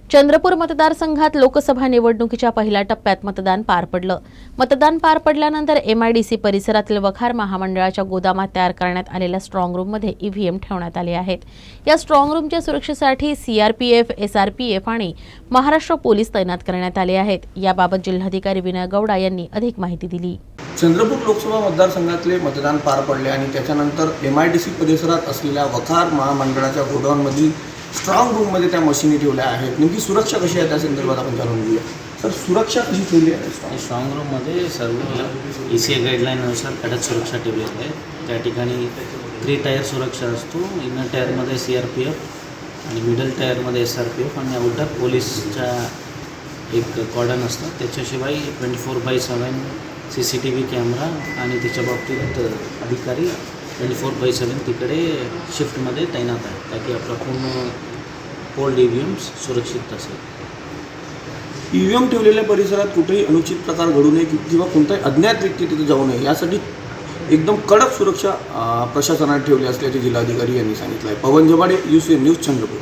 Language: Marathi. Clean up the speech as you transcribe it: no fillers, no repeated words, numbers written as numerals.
चंद्रपूर मतदारसंघात लोकसभा निवडणुकीच्या पहिल्या टप्प्यात मतदान पार पडलं। मतदान पार पडल्यानंतर MIDC परिसरातील वखार महामंडळाच्या गोदामात तयार करण्यात आलेल्या स्ट्रॉंग रूममध्ये EVM ठेवण्यात आले आहेत। या स्ट्रॉंग रूमच्या सुरक्षेसाठी CRPF, SRPF आणि महाराष्ट्र पोलीस तैनात करण्यात आले आहेत। याबाबत जिल्हाधिकारी विनय गौडा यांनी अधिक माहिती दिली। चंद्रपूर लोकसभा मतदारसंघातले मतदान पार पडले आणि त्याच्यानंतर MIDC परिसरात असलेल्या वखार महामंडळाच्या गोडाऊनमधील स्ट्रॉंग रूममध्ये त्या मशिनी ठेवल्या आहेत। नेमकी सुरक्षा कशी आहे त्या संदर्भात आपण जाणून घेऊया। सर, सुरक्षा कशी ठेवली आहे? स्ट्रॉंग रूममध्ये सर्व ECA गाईडलाईननुसार कडक सुरक्षा ठेवलेली आहे। त्या ठिकाणी 3 टायर सुरक्षा असतो। इनर टायरमध्ये CRPF आणि मिडल टायरमध्ये SRPF आणि आउटर पोलीसच्या एक कॉर्डन असतं। त्याच्याशिवाय 24/7 CCTV कॅमेरा आणि त्याच्या बाबतीत अधिकारी 24/7 तिकडे शिफ्टमध्ये तैनात आहे, ताकी आपला पूर्ण पोल्ड EVMs सुरक्षित असेल। EVM ठेवलेल्या परिसरात कुठेही अनुचित प्रकार घडू नये किंवा कोणताही अज्ञात व्यक्ती तिथे जाऊ नये यासाठी एकदम कडक सुरक्षा प्रशासनाने ठेवली असल्याचे जिल्हाधिकारी यांनी सांगितलं आहे। पवन जबाडे, UCN न्यूज, चंद्रपूर।